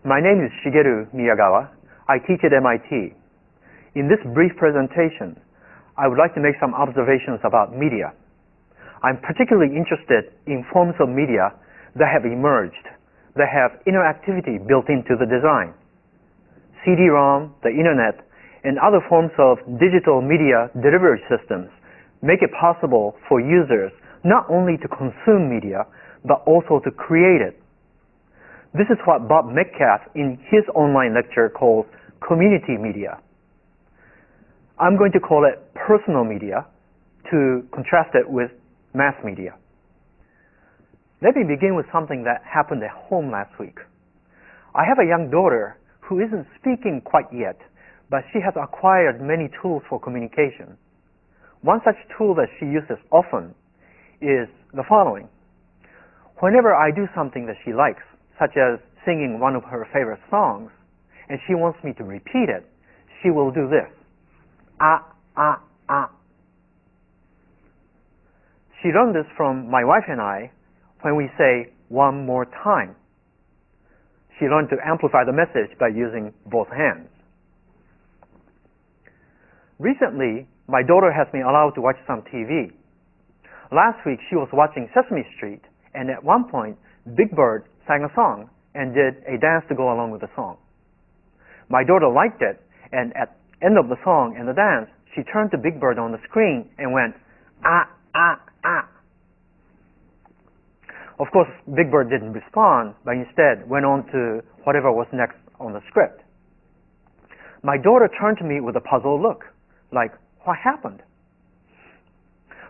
My name is Shigeru Miyagawa. I teach at MIT. In this brief presentation, I would like to make some observations about media. I'm particularly interested in forms of media that have emerged, that have interactivity built into the design. CD-ROM, the internet, and other forms of digital media delivery systems make it possible for users not only to consume media, but also to create it. This is what Bob Metcalfe in his online lecture calls community media. I'm going to call it personal media to contrast it with mass media. Let me begin with something that happened at home last week. I have a young daughter who isn't speaking quite yet, but she has acquired many tools for communication. One such tool that she uses often is the following. Whenever I do something that she likes, such as singing one of her favorite songs, and she wants me to repeat it, she will do this. Ah, ah, ah. She learned this from my wife and I when we say one more time. She learned to amplify the message by using both hands. Recently, my daughter has been allowed to watch some TV. Last week, she was watching Sesame Street, and at one point, Big Bird sang a song and did a dance to go along with the song. My daughter liked it, and at the end of the song and the dance, she turned to Big Bird on the screen and went, ah, ah, ah. Of course, Big Bird didn't respond, but instead went on to whatever was next on the script. My daughter turned to me with a puzzled look, like, what happened?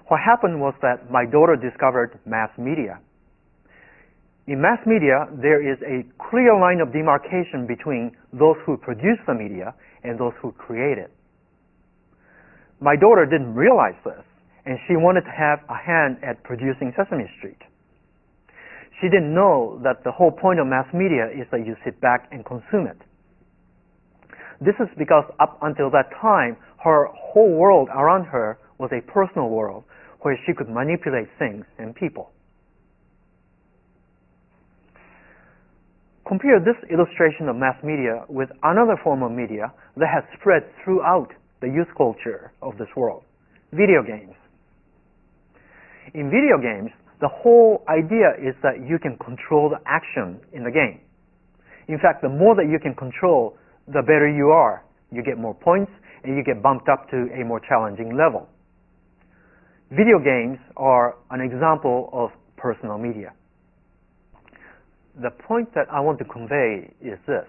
What happened was that my daughter discovered mass media. In mass media, there is a clear line of demarcation between those who produce the media and those who create it. My daughter didn't realize this, and she wanted to have a hand at producing Sesame Street. She didn't know that the whole point of mass media is that you sit back and consume it. This is because up until that time, her whole world around her was a personal world where she could manipulate things and people. Compare this illustration of mass media with another form of media that has spread throughout the youth culture of this world, video games. In video games, the whole idea is that you can control the action in the game. In fact, the more that you can control, the better you are. You get more points, and you get bumped up to a more challenging level. Video games are an example of personal media. The point that I want to convey is this.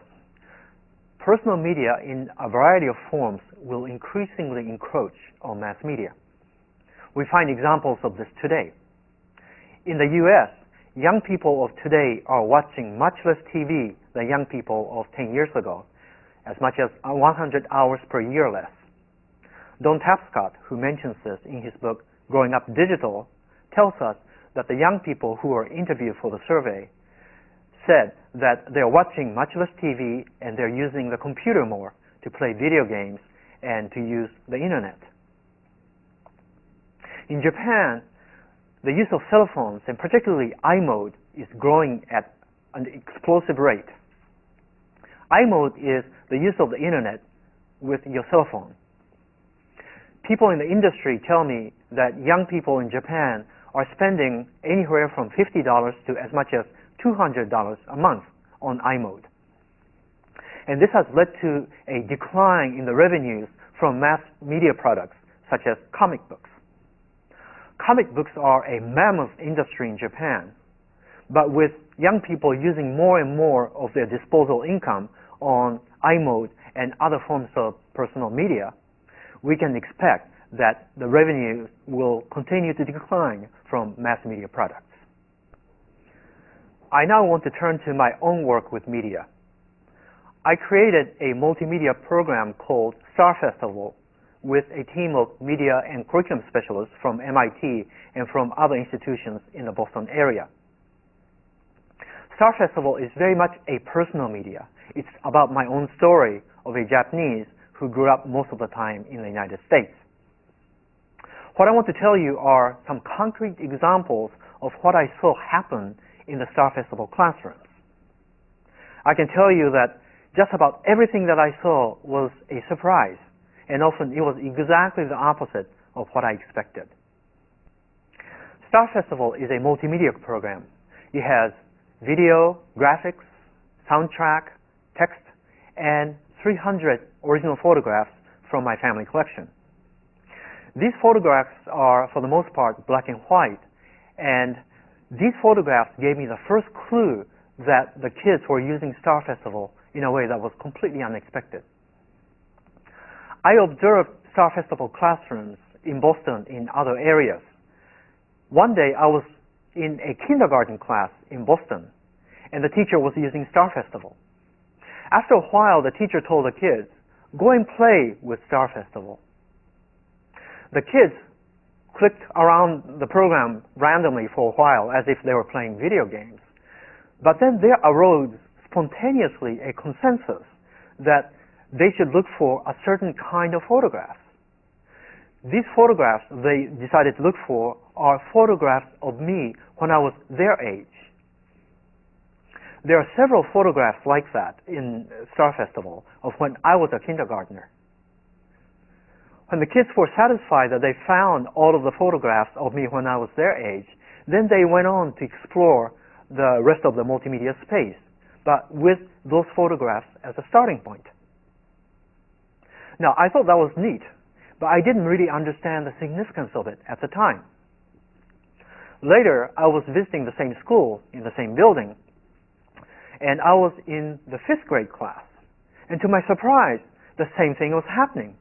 Personal media in a variety of forms will increasingly encroach on mass media. We find examples of this today. In the US, young people of today are watching much less TV than young people of 10 years ago, as much as 100 hours per year less. Don Tapscott, who mentions this in his book, Growing Up Digital, tells us that the young people who were interviewed for the survey said that they're watching much less TV and they're using the computer more to play video games and to use the internet. In Japan, the use of cell phones, and particularly iMode, is growing at an explosive rate. iMode is the use of the internet with your cell phone. People in the industry tell me that young people in Japan are spending anywhere from $50 to as much as $200 a month on iMode. And this has led to a decline in the revenues from mass media products such as comic books. Comic books are a mammoth industry in Japan, but with young people using more and more of their disposable income on iMode and other forms of personal media, we can expect that the revenues will continue to decline from mass media products. I now want to turn to my own work with media. I created a multimedia program called Star Festival with a team of media and curriculum specialists from MIT and from other institutions in the Boston area. Star Festival is very much a personal media. It's about my own story of a Japanese who grew up most of the time in the United States. What I want to tell you are some concrete examples of what I saw happen in the Star Festival classrooms. I can tell you that just about everything that I saw was a surprise, and often it was exactly the opposite of what I expected. Star Festival is a multimedia program. It has video, graphics, soundtrack, text, and 300 original photographs from my family collection. These photographs are, for the most part, black and white, and these photographs gave me the first clue that the kids were using Star Festival in a way that was completely unexpected. I observed Star Festival classrooms in Boston in other areas. One day I was in a kindergarten class in Boston, and the teacher was using Star Festival. After a while, the teacher told the kids, "Go and play with Star Festival." The kids clicked around the program randomly for a while as if they were playing video games. But then there arose spontaneously a consensus that they should look for a certain kind of photographs. These photographs they decided to look for are photographs of me when I was their age. There are several photographs like that in Star Festival of when I was a kindergartner. When the kids were satisfied that they found all of the photographs of me when I was their age, then they went on to explore the rest of the multimedia space, but with those photographs as a starting point. Now, I thought that was neat, but I didn't really understand the significance of it at the time. Later, I was visiting the same school in the same building, and I was in the 5th grade class. And to my surprise, the same thing was happening.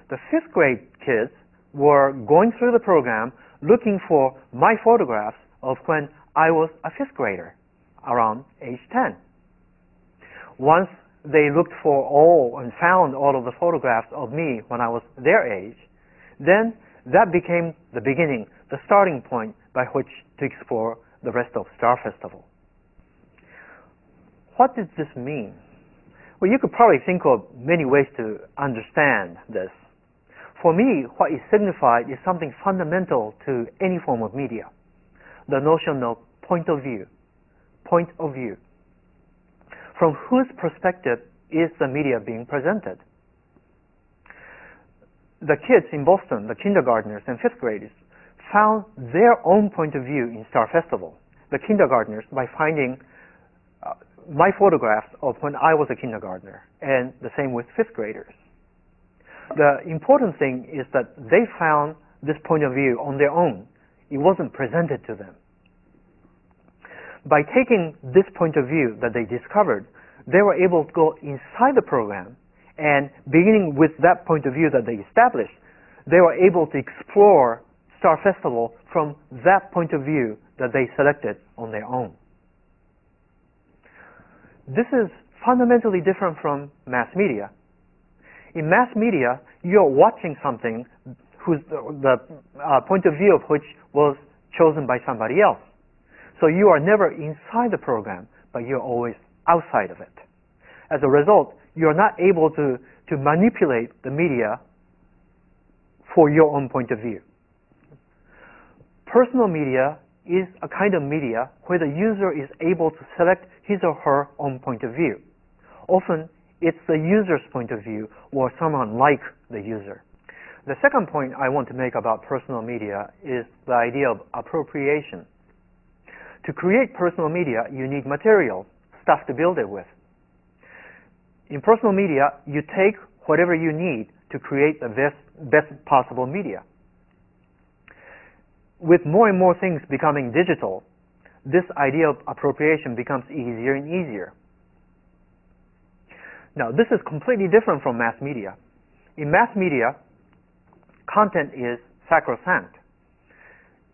The 5th grade kids were going through the program looking for my photographs of when I was a 5th grader, around age 10. Once they looked for all and found all of the photographs of me when I was their age, then that became the beginning, the starting point by which to explore the rest of Star Festival. What did this mean? Well, you could probably think of many ways to understand this. For me, what it signified is something fundamental to any form of media, the notion of point of view. Point of view. From whose perspective is the media being presented? The kids in Boston, the kindergartners and 5th graders, found their own point of view in Star Festival. The kindergartners by finding my photographs of when I was a kindergartner, and the same with 5th graders. The important thing is that they found this point of view on their own. It wasn't presented to them. By taking this point of view that they discovered, they were able to go inside the program, and beginning with that point of view that they established, they were able to explore Star Festival from that point of view that they selected on their own. This is fundamentally different from mass media. In mass media, you're watching something whose the point of view of which was chosen by somebody else. So you are never inside the program, but you're always outside of it. As a result, you're not able to manipulate the media for your own point of view. Personal media is a kind of media where the user is able to select his or her own point of view. Often, it's the user's point of view or someone like the user. The second point I want to make about personal media is the idea of appropriation. To create personal media, you need material, stuff to build it with. In personal media, you take whatever you need to create the best possible media. With more and more things becoming digital, this idea of appropriation becomes easier and easier. Now, this is completely different from mass media. In mass media, content is sacrosanct.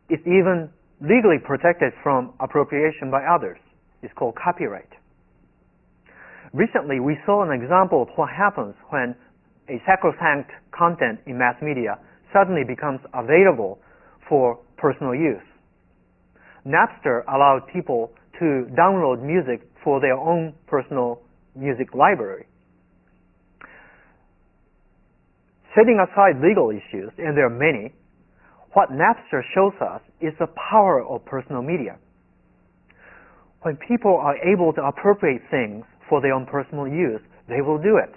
It's even legally protected from appropriation by others. It's called copyright. Recently, we saw an example of what happens when a sacrosanct content in mass media suddenly becomes available for personal use. Napster allowed people to download music for their own personal music library. Setting aside legal issues, and there are many, what Napster shows us is the power of personal media. When people are able to appropriate things for their own personal use, they will do it.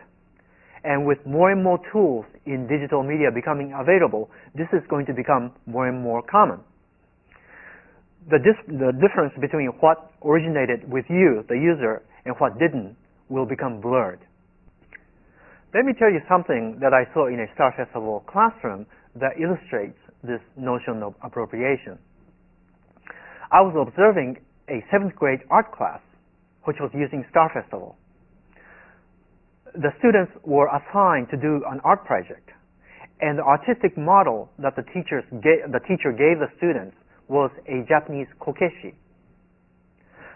And with more and more tools in digital media becoming available, this is going to become more and more common. The difference between what originated with you, the user, and what didn't will become blurred. Let me tell you something that I saw in a Star Festival classroom that illustrates this notion of appropriation. I was observing a 7th grade art class which was using Star Festival. The students were assigned to do an art project, and the artistic model that the teacher gave the students was a Japanese kokeshi.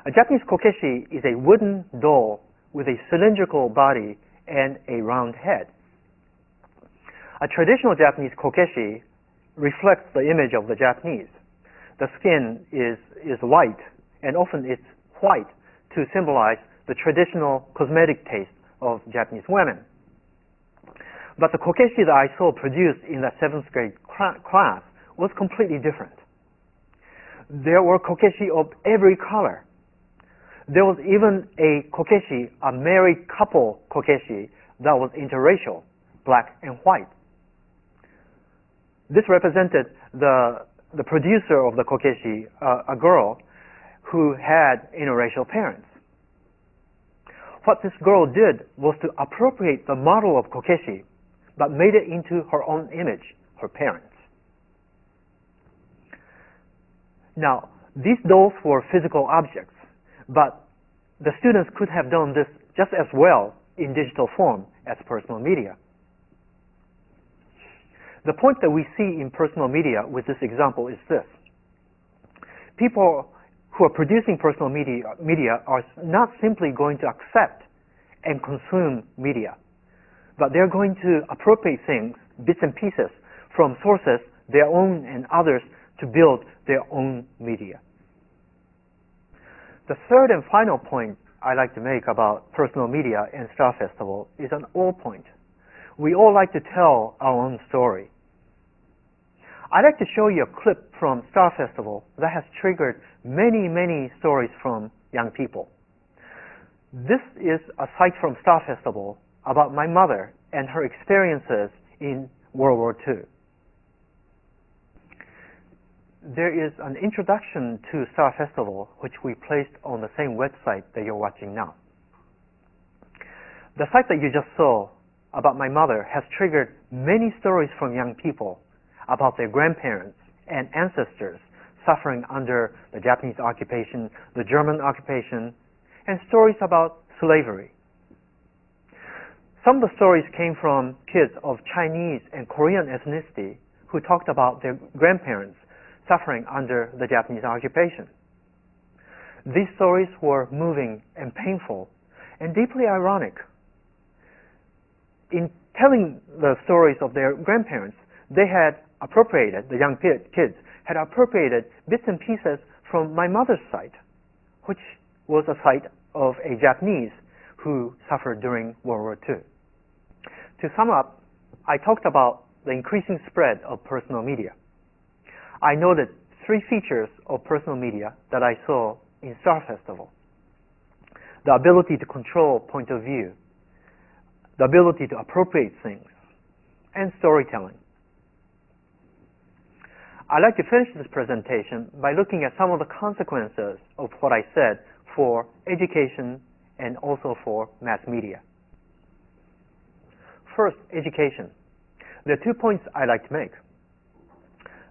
A Japanese kokeshi is a wooden doll with a cylindrical body and a round head. A traditional Japanese kokeshi reflects the image of the Japanese. The skin is white, and often it's white to symbolize the traditional cosmetic taste of Japanese women. But the kokeshi that I saw produced in that 7th grade class was completely different. There were kokeshi of every color. There was even a kokeshi, a married couple kokeshi, that was interracial, black and white. This represented the producer of the kokeshi, a girl who had interracial parents. What this girl did was to appropriate the model of kokeshi, but made it into her own image, her parents. Now, these dolls were physical objects, but the students could have done this just as well in digital form as personal media. The point that we see in personal media with this example is this. People who are producing personal media are not simply going to accept and consume media, but they're going to appropriate things, bits and pieces, from sources, their own and others, to build their own media. The third and final point I like to make about personal media and Star Festival is an all point. We all like to tell our own story. I'd like to show you a clip from Star Festival that has triggered many, many stories from young people. This is a site from Star Festival about my mother and her experiences in World War II. There is an introduction to Star Festival which we placed on the same website that you're watching now. The site that you just saw about my mother has triggered many stories from young people about their grandparents and ancestors suffering under the Japanese occupation, the German occupation, and stories about slavery. Some of the stories came from kids of Chinese and Korean ethnicity who talked about their grandparents suffering under the Japanese occupation. These stories were moving and painful and deeply ironic. In telling the stories of their grandparents, they had appropriated, the young kids had appropriated bits and pieces from my mother's site, which was a site of a Japanese who suffered during World War II. To sum up, I talked about the increasing spread of personal media. I noted 3 features of personal media that I saw in Star Festival: the ability to control point of view, the ability to appropriate things, and storytelling. I'd like to finish this presentation by looking at some of the consequences of what I said for education and also for mass media. First, education. There are 2 points I'd like to make.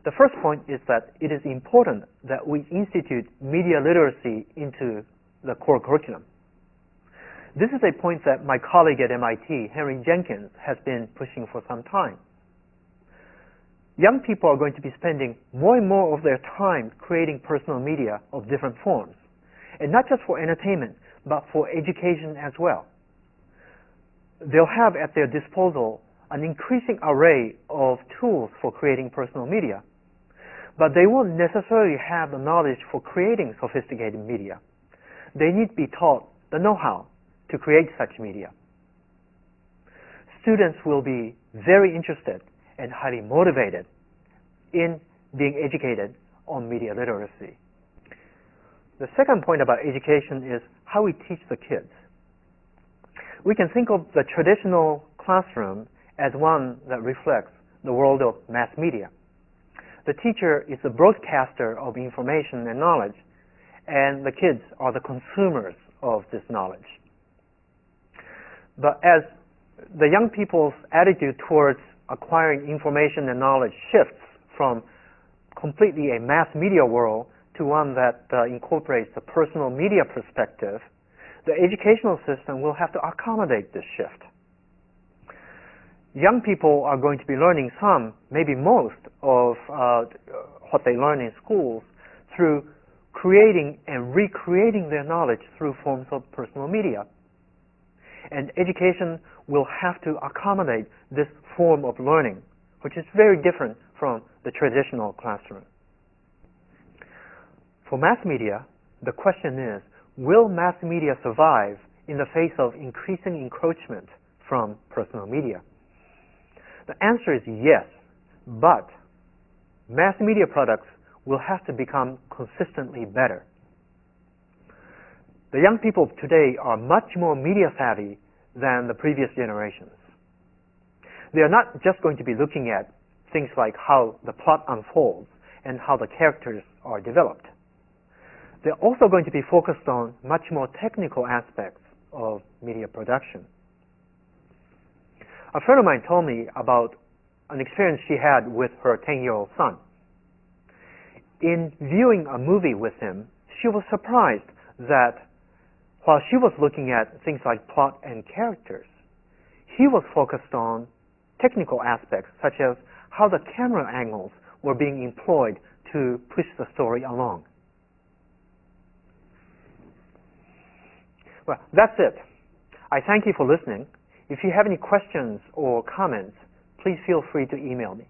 The first point is that it is important that we institute media literacy into the core curriculum. This is a point that my colleague at MIT, Henry Jenkins, has been pushing for some time. Young people are going to be spending more and more of their time creating personal media of different forms, and not just for entertainment, but for education as well. They'll have at their disposal an increasing array of tools for creating personal media, but they won't necessarily have the knowledge for creating sophisticated media. They need to be taught the know-how to create such media. Students will be very interested and highly motivated in being educated on media literacy. The second point about education is how we teach the kids. We can think of the traditional classroom as one that reflects the world of mass media. The teacher is the broadcaster of information and knowledge, and the kids are the consumers of this knowledge. But as the young people's attitude towards acquiring information and knowledge shifts from completely a mass media world to one that incorporates the personal media perspective, the educational system will have to accommodate this shift. Young people are going to be learning some, maybe most, of what they learn in schools through creating and recreating their knowledge through forms of personal media. And education will have to accommodate this form of learning, which is very different from the traditional classroom. For mass media, the question is, will mass media survive in the face of increasing encroachment from personal media? The answer is yes, but mass media products will have to become consistently better. The young people of today are much more media savvy than the previous generations. They are not just going to be looking at things like how the plot unfolds and how the characters are developed. They're also going to be focused on much more technical aspects of media production. A friend of mine told me about an experience she had with her 10-year-old son. In viewing a movie with him, she was surprised that while she was looking at things like plot and characters, he was focused on technical aspects such as how the camera angles were being employed to push the story along. Well, that's it. I thank you for listening. If you have any questions or comments, please feel free to email me.